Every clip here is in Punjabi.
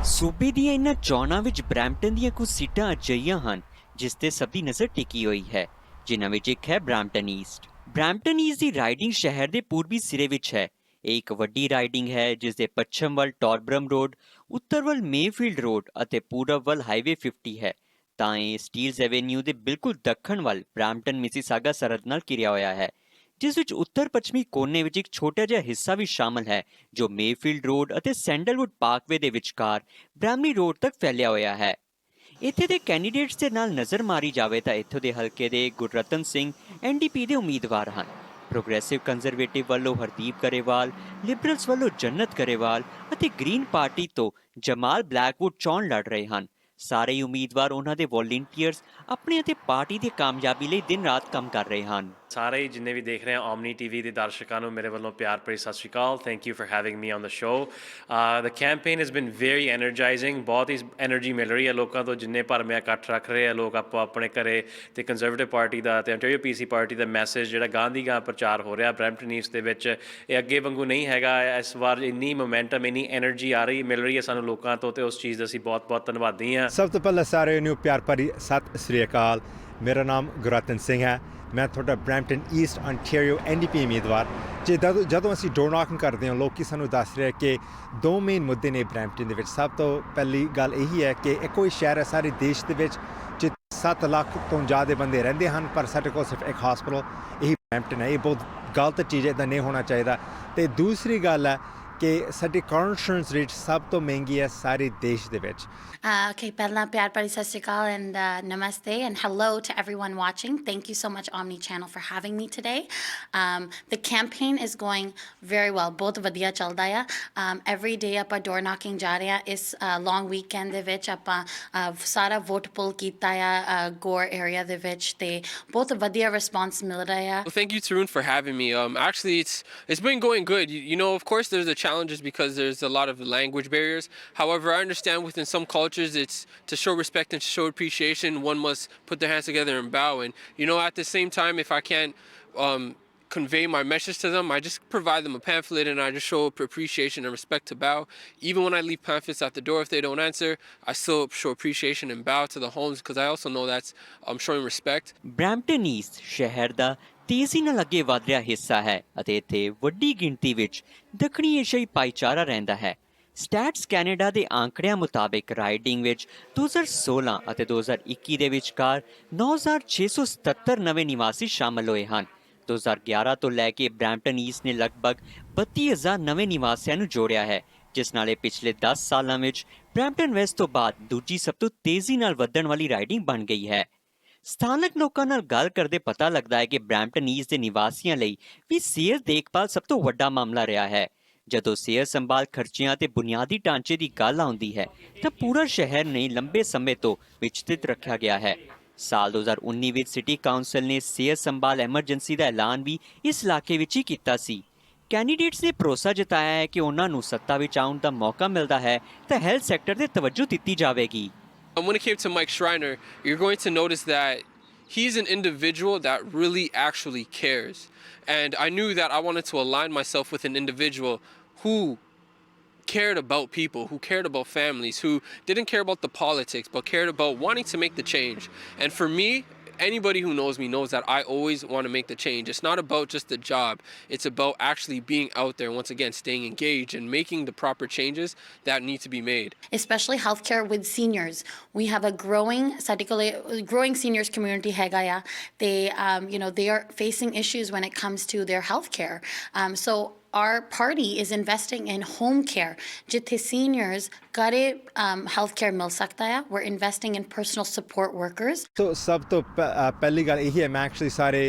ਸੂਬੇ ਦੀਆਂ ਇਨ੍ਹਾਂ ਚੋਣਾਂ ਵਿੱਚ ਬਰੈਂਪਟਨ ਦੀਆਂ ਕੁਝ ਸੀਟਾਂ ਅਜਿਹੀਆਂ ਹਨ ਜਿਸ ਤੇ ਸਭ ਦੀ ਨਜ਼ਰ ਟਿਕੀ ਹੋਈ ਹੈ, ਜਿਨ੍ਹਾਂ ਵਿੱਚ ਇੱਕ ਹੈ ਬਰੈਂਪਟਨ ਈਸਟ। ਬਰੈਂਪਟਨ ਈਸਟ ਦੀ ਰਾਈਡਿੰਗ ਸ਼ਹਿਰ ਦੇ ਪੂਰਬੀ ਸਿਰੇ ਵਿੱਚ ਹੈ। ਇਹ ਇੱਕ ਵੱਡੀ ਰਾਈਡਿੰਗ ਹੈ ਜਿਸ ਦੇ ਪੱਛਮ ਵੱਲ ਟੌਰਬਰਮ ਰੋਡ, ਉੱਤਰ ਵੱਲ ਮੇਫੀਲਡ ਰੋਡ ਅਤੇ ਪੂਰਬ ਵੱਲ ਹਾਈਵੇ 50 ਹੈ। ਤਾਂ ਇਹ ਸਟੀਲਜ਼ ਐਵੇਨਿਊ ਦੇ ਬਿਲਕੁਲ ਦੱਖਣ ਵੱਲ ਬਰੈਂਪਟਨ ਮਿਸੀਸਾਗਾ ਸਰਹੱਦ ਨਾਲ ਘਿਰਿਆ ਹੋਇਆ ਹੈ, ਜਿਸ ਵਿੱਚ ਉੱਤਰ ਪੱਛਮੀ ਕੋਨੇ ਵਿੱਚ ਇੱਕ ਛੋਟਾ ਜਿਹਾ ਹਿੱਸਾ ਵੀ ਸ਼ਾਮਲ ਹੈ ਜੋ ਮੇਫੀਲਡ ਰੋਡ ਅਤੇ ਸੈਂਡਲਵੁੱਡ ਪਾਰਕਵੇ ਦੇ ਵਿਚਕਾਰ ਬ੍ਰੈਮਲੀ ਰੋਡ ਤੱਕ ਫੈਲਿਆ ਹੋਇਆ ਹੈ। ਇੱਥੇ ਦੇ ਕੈਂਡੀਡੇਟਸ ਦੇ ਨਾਲ ਨਜ਼ਰ ਮਾਰੀ ਜਾਵੇ ਤਾਂ ਇੱਥੋਂ ਦੇ ਹਲਕੇ ਦੇ ਗੁਰਰਤਨ ਸਿੰਘ NDP ਦੇ ਉਮੀਦਵਾਰ ਹਨ। ਪ੍ਰੋਗਰੈਸਿਵ ਕੰਜ਼ਰਵੇਟਿਵ ਵੱਲੋਂ ਹਰਦੀਪ ਗਰੇਵਾਲ, ਲਿਬਰਲਸ ਵੱਲੋਂ ਜੰਨਤ ਗਰੇਵਾਲ ਅਤੇ ਗ੍ਰੀਨ ਪਾਰਟੀ ਤੋਂ ਜਮਾਲ ਬਲੈਕਵੁੱਡ ਚੋਣ ਲੜ ਰਹੇ ਹਨ। ਸਾਰੇ ਹੀ ਉਮੀਦਵਾਰ ਉਹਨਾਂ ਦੇ ਵੋਲੰਟੀਅਰਸ ਆਪਣੇ ਅਤੇ ਪਾਰਟੀ ਦੀ ਕਾਮਯਾਬੀ ਲਈ ਦਿਨ ਰਾਤ ਕੰਮ ਕਰ ਰਹੇ ਹਨ। ਸਾਰੇ ਹੀ ਜਿੰਨੇ ਵੀ ਦੇਖ ਰਹੇ ਆ ਓਮਨੀ ਟੀਵੀ ਦੇ ਦਰਸ਼ਕਾਂ ਨੂੰ ਮੇਰੇ ਵੱਲੋਂ ਪਿਆਰ ਭਰੀ ਸਤਿ ਸ਼੍ਰੀ ਅਕਾਲ। Thank you for having me on the show. The campaign has been very energising. ਬਹੁਤ ਹੀ ਐਨਰਜੀ ਮਿਲ ਰਹੀ ਹੈ ਲੋਕਾਂ ਤੋਂ, ਜਿੰਨੇ ਭਰ ਮੈਂ ਇਕੱਠ ਰੱਖ ਰਹੇ ਆ ਲੋਕ ਆਪੋ ਆਪਣੇ ਘਰੇ। ਅਤੇ ਕੰਜ਼ਰਵੇਟਿਵ ਪਾਰਟੀ ਦਾ ਅਤੇ ontario PC ਪਾਰਟੀ ਦਾ ਮੈਸੇਜ ਜਿਹੜਾ ਗਾਂਧੀ ਗਾਂ ਪ੍ਰਚਾਰ ਹੋ ਰਿਹਾ ਬਰੈਂਪਟਨ ਈਸਟ ਦੇ ਵਿੱਚ, ਇਹ ਅੱਗੇ ਵਾਂਗੂ ਨਹੀਂ ਹੈਗਾ। ਇਸ ਵਾਰ ਇੰਨੀ ਮੋਮੈਂਟਮ, ਇੰਨੀ ਐਨਰਜੀ ਆ ਰਹੀ ਮਿਲ ਰਹੀ ਹੈ ਸਾਨੂੰ ਲੋਕਾਂ ਤੋਂ, ਅਤੇ ਉਸ ਚੀਜ਼ ਦਾ ਅਸੀਂ ਬਹੁਤ ਬਹੁਤ ਧੰਨਵਾਦੀ ਹਾਂ। ਸਭ ਤੋਂ ਪਹਿਲਾਂ ਸਾਰਿਆਂ ਨੂੰ ਪਿਆਰ ਭਰੀ ਸਤਿ ਸ੍ਰੀ ਅਕਾਲ। ਮੇਰਾ ਨਾਮ ਗੁਰਰਤਨ ਸਿੰਘ ਹੈ। ਮੈਂ ਤੁਹਾਡਾ ਬਰੈਂਪਟਨ ਈਸਟ ontario NDP ਉਮੀਦਵਾਰ। ਜਦੋਂ ਅਸੀਂ ਡੋਰ ਨੌਕਿੰਗ ਕਰਦੇ ਹਾਂ, ਲੋਕ ਸਾਨੂੰ ਦੱਸ ਰਹੇ ਕਿ ਦੋ ਮੇਨ ਮੁੱਦੇ ਨੇ ਬਰੈਂਪਟਨ ਦੇ ਵਿੱਚ। ਸਭ ਤੋਂ ਪਹਿਲੀ ਗੱਲ ਇਹੀ ਹੈ ਕਿ ਇੱਕੋ ਹੀ ਸ਼ਹਿਰ ਹੈ ਸਾਰੇ ਦੇਸ਼ ਦੇ ਵਿੱਚ ਜਿੱਥੇ 7 ਲੱਖ ਤੋਂ ਜ਼ਿਆਦਾ ਬੰਦੇ ਰਹਿੰਦੇ ਹਨ, ਪਰ ਸਾਡੇ ਕੋਲ ਸਿਰਫ ਇੱਕ ਹਸਪਤਾਲ ਇਹੀ ਬਰੈਂਪਟਨ ਹੈ। ਇਹ ਬਹੁਤ ਗਲਤ ਚੀਜ਼ ਹੈ, ਇੱਦਾਂ ਨਹੀਂ ਹੋਣਾ ਚਾਹੀਦਾ। ਅਤੇ ਦੂਸਰੀ ਗੱਲ ਹੈ ਕਿ ਸਾਡੀ ਕਾਰ ਇੰਸ਼ੋਰੈਂਸ ਰੇਟ ਸਭ ਤੋਂ ਮਹਿੰਗੀ ਹੈ ਸਾਰੇ ਦੇਸ਼ ਦੇ ਵਿੱਚ। Okay, ਪਹਿਲਾਂ ਪਿਆਰ ਭਰੀ ਸਤਿ ਸ਼੍ਰੀ ਅਕਾਲ and namaste and hello to everyone watching. Thank you so much Omni Channel for having me today. The campaign is going very well. ਬਹੁਤ ਵਧੀਆ ਚੱਲਦਾ ਆ। Every day ਆਪਾਂ door knocking ਜਾ ਰਹੇ ਆ। ਇਸ long weekend ਦੇ ਵਿੱਚ ਆਪਾਂ ਸਾਰਾ vote pull ਕੀਤਾ ਆ Gore area ਦੇ ਵਿੱਚ, ਤੇ ਬਹੁਤ ਵਧੀਆ response ਮਿਲ ਰਿਹਾ ਆ। Well, thank you, Tarun, for having me. Actually, it's been going good. You know, of course, there's the challenges because there's a lot of language barriers. However, I understand within some cultures, it's to show respect and to show appreciation, one must put their hands together and bow. And you know, at the same time, if I can't convey my message to them, I just provide them a pamphlet and I just show appreciation and respect to bow. Even when I leave pamphlets at the door, if they don't answer, I still show appreciation and bow to the homes because I also know that's showing respect. Brampton East ਸ਼ਹਿਰ ਦਾ ਤੇਜ਼ੀ ਨਾਲ ਅੱਗੇ ਵਧ ਰਿਹਾ ਹਿੱਸਾ ਹੈ ਅਤੇ ਇੱਥੇ ਵੱਡੀ ਗਿਣਤੀ ਵਿੱਚ ਦੱਖਣੀ ਏਸ਼ੀਆਈ ਭਾਈਚਾਰਾ ਰਹਿੰਦਾ ਹੈ। ਸਟੈਟਸ ਕੈਨੇਡਾ ਦੇ ਆંકੜਿਆਂ ਮੁਤਾਬਿਕ ਰਾਈਡਿੰਗ ਵਿੱਚ 2016 ਅਤੇ 2021 ਦੇ ਵਿਚਕਾਰ 9,677 ਨਵੇਂ ਨਿਵਾਸੀ ਸ਼ਾਮਲ ਹੋਏ ਹਨ। 2011 ਤੋਂ ਲੈ ਕੇ ਬਰੈਂਪਟਨ ਈਸਟ ਨੇ ਲਗਭਗ 32,000 ਨਵੇਂ ਨਿਵਾਸੀਆਂ ਨੂੰ ਜੋੜਿਆ ਹੈ, ਜਿਸ ਨਾਲ ਇਹ ਪਿਛਲੇ 10 ਸਾਲਾਂ ਵਿੱਚ ਬਰੈਂਪਟਨ ਵੈਸਟ ਤੋਂ ਬਾਅਦ ਦੂਜੀ ਸਭ ਤੋਂ ਤੇਜ਼ੀ ਨਾਲ ਵਧਣ ਵਾਲੀ ਰਾਈਡਿੰਗ ਬਣ ਗਈ ਹੈ। ਸਥਾਨਕ ਲੋਕਾਂ ਨਾਲ ਗੱਲ ਕਰਦੇ ਪਤਾ ਲੱਗਦਾ ਹੈ ਕਿ ਬਰੈਂਪਟਨ ਈਸਟ ਦੇ ਨਿਵਾਸੀਆਂ ਲਈ ਵੀ ਸਿਹਤ ਦੇਖਭਾਲ ਸਭ ਤੋਂ ਵੱਡਾ ਮਾਮਲਾ ਰਿਹਾ ਹੈ। ਜਦੋਂ ਸਿਹਤ ਸੰਭਾਲ ਖਰਚਿਆਂ ਅਤੇ ਬੁਨਿਆਦੀ ਢਾਂਚੇ ਦੀ ਗੱਲ ਆਉਂਦੀ ਹੈ ਤਾਂ ਪੂਰਾ ਸ਼ਹਿਰ ਨੇ ਲੰਬੇ ਸਮੇਂ ਤੋਂ ਵਿਚਲਿਤ ਰੱਖਿਆ ਗਿਆ ਹੈ। ਸਾਲ 2019 ਵਿੱਚ ਸਿਟੀ ਕਾਉਂਸਲ ਨੇ ਸਿਹਤ ਸੰਭਾਲ ਐਮਰਜੈਂਸੀ ਦਾ ਐਲਾਨ ਵੀ ਇਸ ਇਲਾਕੇ ਵਿੱਚ ਹੀ ਕੀਤਾ ਸੀ। ਕੈਂਡੀਡੇਟਸ ਨੇ ਭਰੋਸਾ ਜਤਾਇਆ ਹੈ ਕਿ ਉਹਨਾਂ ਨੂੰ ਸੱਤਾ ਵਿੱਚ ਆਉਣ ਦਾ ਮੌਕਾ ਮਿਲਦਾ ਹੈ ਤਾਂ ਹੈਲਥ ਸੈਕਟਰ 'ਤੇ ਤਵੱਜੋ ਦਿੱਤੀ ਜਾਵੇਗੀ। When it came to Mike Schreiner, you're going to notice that he's an individual that really actually cares. And I knew that I wanted to align myself with an individual who cared about people, who cared about families, who didn't care about the politics, but cared about wanting to make the change. And for me, anybody who knows me knows that I always want to make the change. It's not about just the job. It's about actually being out there, once again, staying engaged and making the proper changes that need to be made. Especially healthcare with seniors. We have a growing seniors community ਹੈਗਾ ਆ, ਤੇ you know, they are facing issues when it comes to their healthcare. So our party is investing in home care. ਜਿੱਥੇ seniors ਘਰੇ healthcare ਮਿਲ ਸਕਦਾ ਆ, we're investing in personal support workers. ਸੋ ਸਭ ਤੋਂ ਪਹਿਲੀ ਗੱਲ ਇਹੀ ਹੈ, ਮੈਂ ਐਕਚੁਅਲੀ ਸਾਰੇ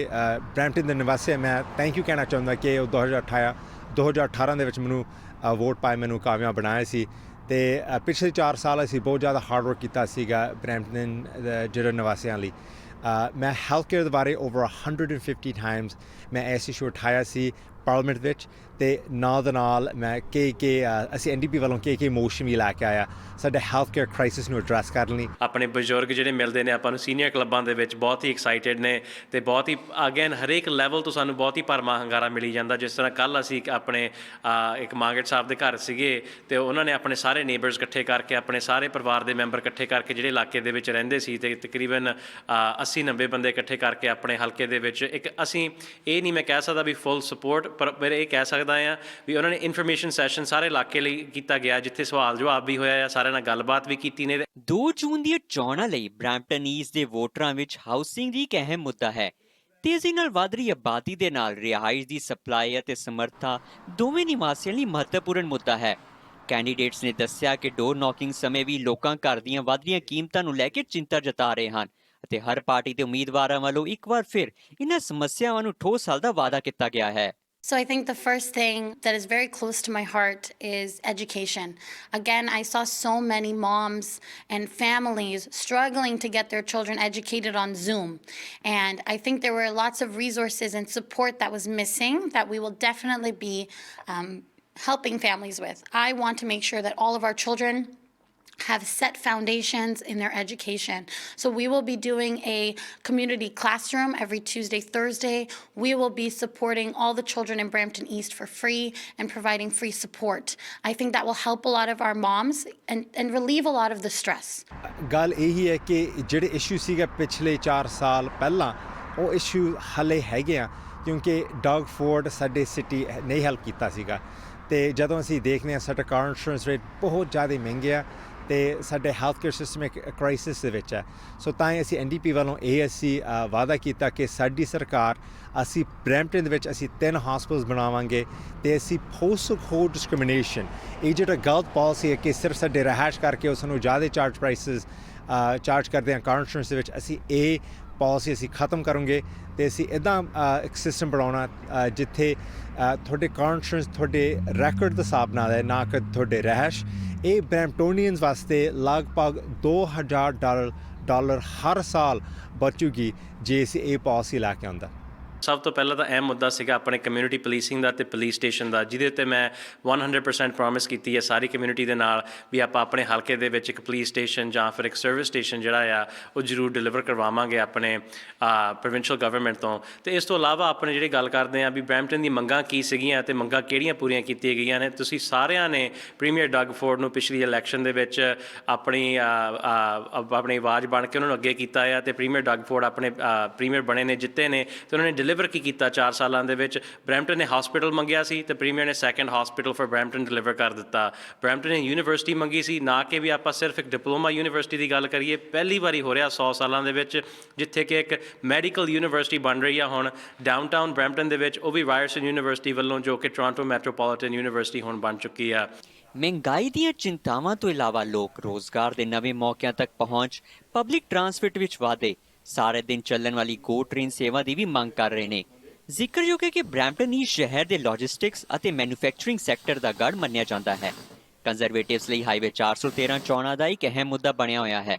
ਬਰੈਂਪਟਨ ਦੇ ਨਿਵਾਸੀ ਮੈਂ ਥੈਂਕ ਯੂ ਕਹਿਣਾ ਚਾਹੁੰਦਾ ਕਿ ਉਹ 2018 ਦੇ ਵਿੱਚ ਮੈਨੂੰ ਵੋਟ ਪਾਏ, ਮੈਨੂੰ ਕਾਮਯਾਬ ਬਣਾਇਆ ਸੀ। ਅਤੇ ਪਿਛਲੇ 4 ਸਾਲ ਅਸੀਂ ਬਹੁਤ ਜ਼ਿਆਦਾ ਹਾਰਡ ਵਰਕ ਕੀਤਾ ਸੀਗਾ ਬਰੈਂਪਟਨ ਜਿਹੜੇ ਨਿਵਾਸੀਆਂ ਲਈ। ਮੈਂ ਹੈਲਥ ਕੇਅਰ ਦੇ ਬਾਰੇ ਓਵਰ 150 ਟਾਈਮਸ ਮੈਂ ਇਸ ਇਸ਼ੂ ਉਠਾਇਆ ਸੀ ਪਾਰਲੀਮੈਂਟ ਵਿੱਚ, ਤੇ ਨਾਲ ਦੇ ਨਾਲ ਮੈਂ ਅਸੀਂ NDP ਵੱਲੋਂ ਮੋਸ਼ਨ ਵੀ ਲੈ ਕੇ ਆਇਆ ਸਾਡੇ ਹੈਲਥ ਕੇਅਰ ਕ੍ਰਾਈਸਿਸ ਨੂੰ ਐਡਰੈਸ ਕਰਨ ਲਈ। ਆਪਣੇ ਬਜ਼ੁਰਗ ਜਿਹੜੇ ਮਿਲਦੇ ਨੇ ਆਪਾਂ ਨੂੰ ਸੀਨੀਅਰ ਕਲੱਬਾਂ ਦੇ ਵਿੱਚ ਬਹੁਤ ਹੀ ਐਕਸਾਈਟਿਡ ਨੇ ਤੇ ਬਹੁਤ ਹੀ ਅਗੇਨ ਹਰੇਕ ਲੈਵਲ ਤੋਂ ਸਾਨੂੰ ਬਹੁਤ ਹੀ ਭਰਮਾ ਹੰਗਾਰਾ ਮਿਲੀ ਜਾਂਦਾ। ਜਿਸ ਤਰ੍ਹਾਂ ਕੱਲ੍ਹ ਅਸੀਂ ਆਪਣੇ ਇੱਕ ਮਾਂਗਟ ਸਾਹਿਬ ਦੇ ਘਰ ਸੀਗੇ ਤੇ ਉਹਨਾਂ ਨੇ ਆਪਣੇ ਸਾਰੇ ਨੇਬਰਸ ਇਕੱਠੇ ਕਰਕੇ ਆਪਣੇ ਸਾਰੇ ਪਰਿਵਾਰ ਦੇ ਮੈਂਬਰ ਇਕੱਠੇ ਕਰਕੇ ਜਿਹੜੇ ਇਲਾਕੇ ਦੇ ਵਿੱਚ ਰਹਿੰਦੇ ਸੀ ਤੇ ਤਕਰੀਬਨ 80-90 ਬੰਦੇ ਇਕੱਠੇ ਕਰਕੇ ਆਪਣੇ ਹਲਕੇ ਦੇ ਵਿੱਚ ਇੱਕ ਅਸੀਂ ਇਹ ਨਹੀਂ ਮੈਂ ਕਹਿ ਸਕਦਾ ਵੀ ਫੁੱਲ ਸਪੋਰਟ ਪਰ ਇਹ ਕਹਿ ਸਕਦਾ ਹਾਂ ਵੀ ਉਹਨਾਂ ਨੇ ਇਨਫੋਰਮੇਸ਼ਨ ਸੈਸ਼ਨ ਸਾਰੇ ਇਲਾਕੇ ਲਈ ਕੀਤਾ ਗਿਆ ਜਿੱਥੇ ਸਵਾਲ ਜਵਾਬ ਵੀ ਹੋਇਆ ਆ ਸਾਰਿਆਂ ਨਾਲ ਗੱਲਬਾਤ ਵੀ ਕੀਤੀ ਨੇ। 2 ਜੂਨ ਦੀਆਂ ਚੋਣਾਂ ਲਈ ਬਰੈਂਪਟਨ ਈਸਟ ਦੇ ਵੋਟਰਾਂ ਵਿੱਚ ਹਾਊਸਿੰਗ ਦੀ ਇੱਕ ਅਹਿਮ ਮੁੱਦਾ ਹੈ। ਤੇਜ਼ੀ ਨਾਲ ਵਧ ਰਹੀ ਆਬਾਦੀ ਦੇ ਨਾਲ ਰਿਹਾਇਸ਼ ਦੀ ਸਪਲਾਈ ਅਤੇ ਸਮਰੱਥਾ ਦੋਵੇਂ ਨਿਵਾਸੀਆਂ ਲਈ ਮਹੱਤਵਪੂਰਨ ਮੁੱਦਾ ਹੈ। ਕੈਂਡੀਡੇਟਸ ਨੇ ਦੱਸਿਆ ਕਿ ਡੋਰ ਨੌਕਿੰਗ ਸਮੇਂ ਵੀ ਲੋਕਾਂ ਘਰ ਦੀਆਂ ਵੱਧਦੀਆਂ ਕੀਮਤਾਂ ਨੂੰ ਲੈ ਕੇ ਚਿੰਤਾ ਜਤਾ ਰਹੇ ਹਨ ਅਤੇ ਹਰ ਪਾਰਟੀ ਦੇ ਉਮੀਦਵਾਰਾਂ ਵੱਲੋਂ ਇੱਕ ਵਾਰ ਫਿਰ ਇਹਨਾਂ ਸਮੱਸਿਆਵਾਂ ਨੂੰ ਠੋਸ ਹੱਲ ਦਾ ਵਾਅਦਾ ਕੀਤਾ ਗਿਆ ਹੈ। So I think the first thing that is very close to my heart is education. Again, I saw so many moms and families struggling to get their children educated on Zoom. And I think there were lots of resources and support that was missing that we will definitely be helping families with. I want to make sure that all of our children have set foundations in their education. So we will be doing a community classroom every Tuesday, Thursday. We will be supporting all the children in Brampton East for free and providing free support. I think that will help a lot of our moms and relieve a lot of the stress. ਗੱਲ ਇਹੀ ਹੈ ਕਿ ਜਿਹੜੇ ਇਸ਼ੂ ਸੀਗੇ ਪਿਛਲੇ 4 ਸਾਲ ਪਹਿਲਾਂ ਉਹ ਇਸ਼ੂ ਹਾਲੇ ਹੈਗੇ ਆ ਕਿਉਂਕਿ ਡੌਗ ਫੋਰਡ ਸਾਡੇ ਸਿਟੀ ਨਹੀਂ ਹੈਲਪ ਕੀਤਾ ਸੀਗਾ ਤੇ ਜਦੋਂ ਅਸੀਂ ਦੇਖਦੇ ਹਾਂ ਸਾਡਾ ਕਾਰ ਇੰਸ਼ੋਰੈਂਸ ਰੇਟ ਬਹੁਤ ਜ਼ਿਆਦਾ ਮਹਿੰਗੇ ਆ ਤੇ ਸਾਡੇ ਹੈਲਥ ਕੇਅਰ ਸਿਸਟਮ ਇੱਕ ਕ੍ਰਾਈਸਿਸ ਦੇ ਵਿੱਚ ਹੈ। ਸੋ ਤਾਂ ਹੀ ਅਸੀਂ NDP ਵੱਲੋਂ ਇਹ ਅਸੀਂ ਵਾਅਦਾ ਕੀਤਾ ਕਿ ਸਾਡੀ ਸਰਕਾਰ ਅਸੀਂ ਬਰੈਂਪਟਨ ਦੇ ਵਿੱਚ ਅਸੀਂ 3 ਹਸਪਤਾਲਸ ਬਣਾਵਾਂਗੇ ਤੇ ਅਸੀਂ ਪੋਸਟ ਕੋਡ ਡਿਸਕ੍ਰਿਮੀਨੇਸ਼ਨ ਇਹ ਜਿਹੜਾ ਗਲਤ ਪਾਲਿਸੀ ਹੈ ਕਿ ਸਿਰਫ ਸਾਡੇ ਰਿਹਾਇਸ਼ ਕਰਕੇ ਉਸ ਨੂੰ ਜ਼ਿਆਦਾ ਚਾਰਜ ਕਰਦੇ ਹਾਂ ਕਾਰ ਇੰਸ਼ੋਰੈਂਸ ਦੇ ਵਿੱਚ ਅਸੀਂ ਇਹ ਪਾਲਿਸੀ ਅਸੀਂ ਖਤਮ ਕਰਾਂਗੇ ਤੇ ਅਸੀਂ ਇੱਦਾਂ ਇੱਕ ਸਿਸਟਮ ਬਣਾਉਣਾ ਜਿੱਥੇ ਤੁਹਾਡੇ ਕਾਰ ਇੰਸ਼ੋਰੈਂਸ ਤੁਹਾਡੇ ਰੈਕੋਰਡ ਦੇ ਹਿਸਾਬ ਨਾਲ ਹੈ ਨਾ ਕਿ ਤੁਹਾਡੇ ਰਿਹਾਇਸ਼। ਇਹ ਬਰੈਂਪਟੋਨੀਅਨਸ ਵਾਸਤੇ ਲਗਭਗ $2000 ਹਰ ਸਾਲ ਬਚੂਗੀ ਜੇ ਅਸੀਂ ਇਹ ਪਾਲਿਸੀ ਲੈ ਕੇ ਆਉਂਦਾ। ਸਭ ਤੋਂ ਪਹਿਲਾਂ ਤਾਂ ਅਹਿਮ ਮੁੱਦਾ ਸੀਗਾ ਆਪਣੇ ਕਮਿਊਨਿਟੀ ਪੁਲਿਸਿੰਗ ਦਾ ਤੇ ਪੁਲਿਸ ਸਟੇਸ਼ਨ ਦਾ ਜਿਹਦੇ ਉੱਤੇ ਮੈਂ 100% ਪ੍ਰੋਮਿਸ ਕੀਤੀ ਹੈ ਸਾਰੀ ਕਮਿਊਨਿਟੀ ਦੇ ਨਾਲ ਵੀ ਆਪਾਂ ਆਪਣੇ ਹਲਕੇ ਦੇ ਵਿੱਚ ਇੱਕ ਪੁਲਿਸ ਸਟੇਸ਼ਨ ਜਾਂ ਫਿਰ ਇੱਕ ਸਰਵਿਸ ਸਟੇਸ਼ਨ ਜਿਹੜਾ ਆ ਉਹ ਜ਼ਰੂਰ ਡਿਲੀਵਰ ਕਰਵਾਵਾਂਗੇ ਆਪਣੇ ਪ੍ਰੋਵਿੰਸ਼ੀਅਲ ਗਵਰਨਮੈਂਟ ਤੋਂ। ਤੇ ਇਸ ਤੋਂ ਇਲਾਵਾ ਆਪਣੇ ਜਿਹੜੀ ਗੱਲ ਕਰਦੇ ਹਾਂ ਵੀ ਬਰੈਂਪਟਨ ਦੀ ਮੰਗਾਂ ਕੀ ਸੀਗੀਆਂ ਤੇ ਮੰਗਾਂ ਕਿਹੜੀਆਂ ਪੂਰੀਆਂ ਕੀਤੀਆਂ ਗਈਆਂ ਨੇ। ਤੁਸੀਂ ਸਾਰਿਆਂ ਨੇ ਪ੍ਰੀਮੀਅਰ ਡਗ ਫੋਰਡ ਨੂੰ ਪਿਛਲੀ ਇਲੈਕਸ਼ਨ ਦੇ ਵਿੱਚ ਆਪਣੀ ਆਵਾਜ਼ ਬਣ ਕੇ ਉਹਨਾਂ ਨੂੰ ਅੱਗੇ ਕੀਤਾ ਆ ਤੇ ਪ੍ਰੀਮੀਅਰ ਡਗ ਫੋਰਡ ਆਪਣੇ ਪ੍ਰੀਮੀਅਰ ਬਣੇ ਨੇ ਜਿੱਤੇ ਨੇ ਤੇ ਉਹਨਾਂ ਨੇ ਡਿਲੀਵਰ ਕੀ ਕੀਤਾ 4 ਸਾਲਾਂ ਦੇ ਵਿੱਚ। ਬਰੈਂਪਟਨ ਨੇ ਹਸਪੀਟਲ ਮੰਗਿਆ ਸੀ ਤੇ ਪ੍ਰੀਮੀਅਰ ਨੇ second hospital for Brampton deliver ਕਰ ਦਿੱਤਾ। ਬਰੈਂਪਟਨ ਨੇ ਯੂਨੀਵਰਸਿਟੀ ਮੰਗੀ ਸੀ ਨਾ ਕਿ ਵੀ ਆਪਾਂ ਸਿਰਫ ਇੱਕ ਡਿਪਲੋਮਾ ਯੂਨੀਵਰਸਿਟੀ ਦੀ ਗੱਲ ਕਰੀਏ। ਪਹਿਲੀ ਵਾਰੀ ਹੋ ਰਿਹਾ 100 ਸਾਲਾਂ ਦੇ ਵਿੱਚ ਜਿੱਥੇ ਕਿ ਇੱਕ ਮੈਡੀਕਲ ਯੂਨੀਵਰਸਿਟੀ ਬਣ ਰਹੀ ਆ ਹੁਣ ਡਾਊਨਟਾਊਨ ਬਰੈਂਪਟਨ ਦੇ ਵਿੱਚ ਉਹ ਵੀ ਰਾਇਰਸਨ ਯੂਨੀਵਰਸਿਟੀ ਵੱਲੋਂ ਜੋ ਕਿ ਟੋਰਾਂਟੋ ਮੈਟਰੋਪੋਲੀਟਨ ਯੂਨੀਵਰਸਿਟੀ ਹੁਣ ਬਣ ਚੁੱਕੀ ਆ। ਮਹਿੰਗਾਈ ਦੀਆਂ ਚਿੰਤਾਵਾਂ ਤੋਂ ਇਲਾਵਾ ਲੋਕ ਰੋਜ਼ਗਾਰ ਦੇ ਨਵੇਂ ਮੌਕਿਆਂ ਤੱਕ ਪਹੁੰਚ ਪਬਲਿਕ ਟਰਾਂਸਪੋਰਟ ਵਿੱਚ ਵਾਧੇ ਸਾਰੇ ਦਿਨ ਚੱਲਣ ਵਾਲੀ ਗੋ ਟ੍ਰੇਨ ਸੇਵਾ ਦੀ ਵੀ ਮੰਗ ਕਰ ਰਹੇ ਨੇ। ਜ਼ਿਕਰਯੋਗ ਹੈ ਕਿ ਬਰੈਂਪਟਨ ਹੀ ਸ਼ਹਿਰ ਦੇ ਲੌਜਿਸਟਿਕਸ ਅਤੇ ਮੈਨੂਫੈਕਚਰਿੰਗ ਸੈਕਟਰ ਦਾ ਗੜ੍ਹ ਮੰਨਿਆ ਜਾਂਦਾ ਹੈ। ਕੰਜ਼ਰਵੇਟਿਵਸ ਲਈ ਹਾਈਵੇ 413 ਚੋਣਾਂ ਦਾ ਇੱਕ ਅਹਿਮ ਮੁੱਦਾ ਬਣਿਆ ਹੋਇਆ ਹੈ।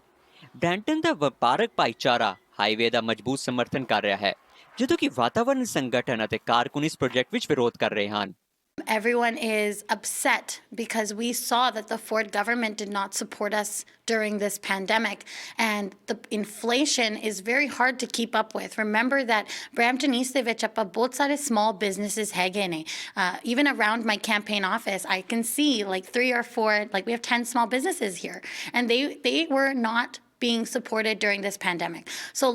ਬਰੈਂਪਟਨ ਦਾ ਵਪਾਰਕ ਭਾਈਚਾਰਾ ਹਾਈਵੇ ਦਾ ਮਜ਼ਬੂਤ ਸਮਰਥਨ ਕਰ ਰਿਹਾ ਹੈ ਜਦੋਂ ਕਿ ਵਾਤਾਵਰਣ ਸੰਗਠਨ ਅਤੇ ਕਾਰਕੁਨ ਇਸ ਪ੍ਰੋਜੈਕਟ ਵਿੱਚ ਵਿਰੋਧ ਕਰ ਰਹੇ ਹਨ। Everyone is upset because we saw that the Ford government did not support us during this pandemic, and the inflation is very hard to keep up with. Remember that Brampton East de vich aapa bahut sare small businesses hege ne. Even around my campaign office I can see like 3 or 4, like we have 10 small businesses here, and they were not being supported during this pandemic. So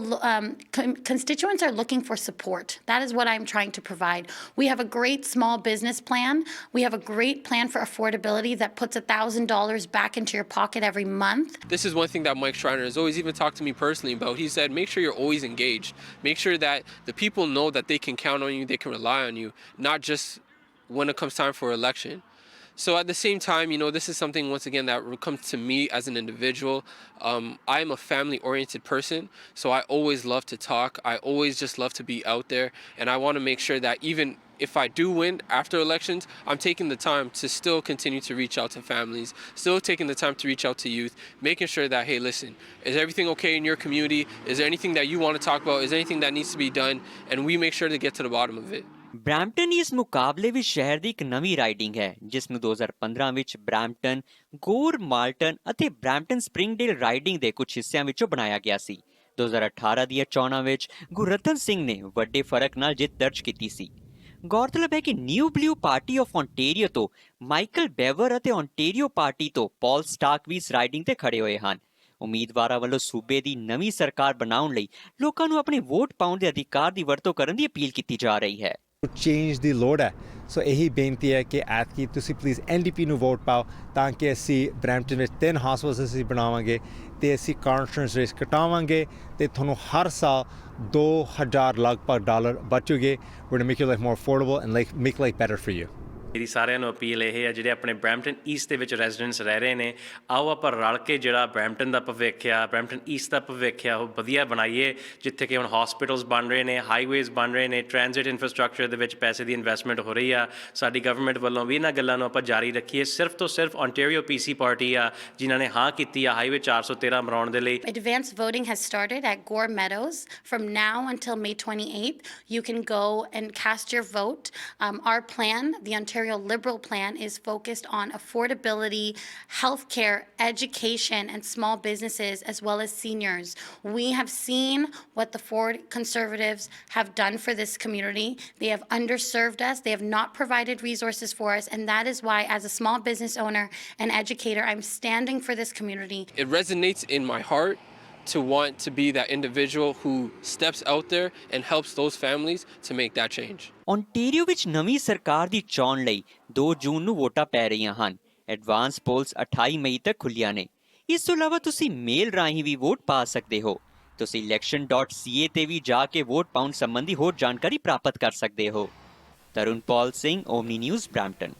constituents are looking for support. That is what I'm trying to provide. We have a great small business plan. We have a great plan for affordability that puts $1,000 back into your pocket every month. This is one thing that Mike Schreiner has always even talked to me personally about. He said, make sure you're always engaged. Make sure that the people know that they can count on you, they can rely on you, not just when it comes time for election. So at the same time, you know, this is something, once again, that comes to me as an individual. I am a family-oriented person, so I always love to talk. I always just love to be out there, and I want to make sure that even if I do win after elections, I'm taking the time to still continue to reach out to families, still taking the time to reach out to youth, making sure that, hey, listen, is everything okay in your community? Is there anything that you want to talk about? Is there anything that needs to be done? And we make sure to get to the bottom of it. Brampton ਇਸ ਮੁਕਾਬਲੇ ਵਿੱਚ ਸ਼ਹਿਰ ਦੀ ਇੱਕ ਨਵੀਂ ਰਾਈਡਿੰਗ ਹੈ ਜਿਸ ਨੂੰ 2015 ਵਿੱਚ ਬਰੈਂਪਟਨ, ਗੋਰ, ਮਾਲਟਨ ਅਤੇ ਬਰੈਂਪਟਨ ਸਪ੍ਰਿੰਗਡੇਲ ਰਾਈਡਿੰਗ ਦੇ ਕੁਝ ਹਿੱਸਿਆਂ ਵਿੱਚੋਂ ਬਣਾਇਆ ਗਿਆ ਸੀ। 2018 ਦੀਆਂ ਚੋਣਾਂ ਵਿੱਚ ਗੁਰਰਤਨ ਸਿੰਘ ਨੇ ਵੱਡੇ ਫਰਕ ਨਾਲ ਜਿੱਤ ਦਰਜ ਕੀਤੀ ਸੀ। ਗੌਰਤਲਬ ਹੈ ਕਿ new blue party of Ontario ਤੋਂ ਮਾਈਕਲ ਬੇਵਰ ਅਤੇ ਓਨਟੇਰੀਓ ਪਾਰਟੀ ਤੋਂ ਪੌਲ ਸਟਾਕ ਵੀ ਇਸ ਰਾਈਡਿੰਗ ਤੇ ਖੜੇ ਹੋਏ ਹਨ। ਉਮੀਦਵਾਰਾਂ ਵੱਲੋਂ ਸੂਬੇ ਦੀ ਨਵੀਂ ਸਰਕਾਰ ਬਣਾਉਣ ਲਈ ਲੋਕਾਂ ਨੂੰ ਆਪਣੇ ਵੋਟ ਪਾਉਣ ਦੇ ਅਧਿਕਾਰ ਦੀ ਵਰਤੋਂ ਕਰਨ ਦੀ ਅਪੀਲ ਕੀਤੀ ਜਾ ਰਹੀ ਹੈ। ਚੇਂਜ ਦੀ ਲੋੜ ਹੈ। ਸੋ ਇਹੀ ਬੇਨਤੀ ਹੈ ਕਿ ਐਤਕੀ ਤੁਸੀਂ ਪਲੀਜ਼ NDP ਨੂੰ ਵੋਟ ਪਾਓ ਤਾਂ ਕਿ ਅਸੀਂ ਬਰੈਂਪਟਨ ਵਿੱਚ 3 ਹਸਪਤਾਲ ਅਸੀਂ ਬਣਾਵਾਂਗੇ ਅਤੇ ਅਸੀਂ ਕਾਰ ਇੰਸ਼ੋਰੈਂਸ ਰੇਟ ਘਟਾਵਾਂਗੇ ਅਤੇ ਤੁਹਾਨੂੰ ਹਰ ਸਾਲ $2,000 ਲਗਭਗ ਬਚੂਗੇ। we're to make your life more affordable and make life better for you। ਮੇਰੀ ਸਾਰਿਆਂ ਨੂੰ ਅਪੀਲ ਇਹ ਹੈ ਜਿਹੜੇ ਆਪਣੇ ਬਰੈਂਪਟਨ ਈਸਟ ਦੇ ਵਿੱਚ ਰੈਜ਼ੀਡੈਂਟਸ ਰਹਿ ਰਹੇ ਨੇ, ਆਓ ਆਪਾਂ ਰਲ ਕੇ ਜਿਹੜਾ ਬਰੈਂਪਟਨ ਦਾ ਭਵਿੱਖ ਆ, ਬਰੈਂਪਟਨ ਈਸਟ ਦਾ ਭਵਿੱਖ ਆ, ਉਹ ਵਧੀਆ ਬਣਾਈਏ। ਜਿੱਥੇ ਕਿ ਹੁਣ ਹਸਪੀਟਲਸ ਬਣ ਰਹੇ ਨੇ, ਹਾਈਵੇਜ਼ ਬਣ ਰਹੇ ਨੇ, ਟ੍ਰਾਂਜ਼ਿਟ ਇਨਫਰਾਸਟਰਕਚਰ ਦੇ ਵਿੱਚ ਪੈਸੇ ਦੀ ਇਨਵੈਸਟਮੈਂਟ ਹੋ ਰਹੀ ਆ। ਸਾਡੀ ਗਵਰਨਮੈਂਟ ਵੱਲੋਂ ਵੀ ਇਹਨਾਂ ਗੱਲਾਂ ਨੂੰ ਆਪਾਂ ਜਾਰੀ ਰੱਖੀਏ। ਸਿਰਫ ਤੋਂ ਸਿਰਫ ਓਨਟੇਰੀਓ PC ਪਾਰਟੀ ਆ ਜਿਨ੍ਹਾਂ ਨੇ ਹਾਂ ਕੀਤੀ ਆ ਹਾਈਵੇ 413 ਬਣਾਉਣ ਦੇ ਲਈ। Advanced voting has started at Gore Meadows. From now until May 28th, you can go and cast your vote. Our plan, the Ontario Liberal plan, is focused on affordability, healthcare, education, and small businesses, as well as seniors. We have seen what the Ford Conservatives have done for this community. They have underserved us. They have not provided resources for us, and that is why, as a small business owner and educator, I'm standing for this community. It resonates in my heart to want to be that individual who steps out there and helps those families to make that change. Ontario ਵਿੱਚ ਨਵੀਂ ਸਰਕਾਰ ਦੀ ਚੋਣ ਲਈ 2 ਜੂਨ ਨੂੰ ਵੋਟਾਂ ਪੈ ਰਹੀਆਂ ਹਨ। ਐਡਵਾਂਸ ਪੋਲਸ 28 ਮਈ ਤੱਕ ਖੁੱਲ੍ਹੀਆਂ ਨੇ। ਇਸ ਤੋਂ ਇਲਾਵਾ ਤੁਸੀਂ ਮੇਲ ਰਾਹੀਂ ਵੀ ਵੋਟ ਪਾ ਸਕਦੇ ਹੋ। ਤੁਸੀਂ election.ca ਤੇ ਵੀ ਜਾ ਕੇ ਵੋਟ ਪਾਉਣ ਸੰਬੰਧੀ ਹੋਰ ਜਾਣਕਾਰੀ ਪ੍ਰਾਪਤ ਕਰ ਸਕਦੇ ਹੋ। ਤਰੁਣ ਪੌਲ ਸਿੰਘ, ਓਮਨੀ ਨਿਊਜ਼, ਬਰੈਂਪਟਨ।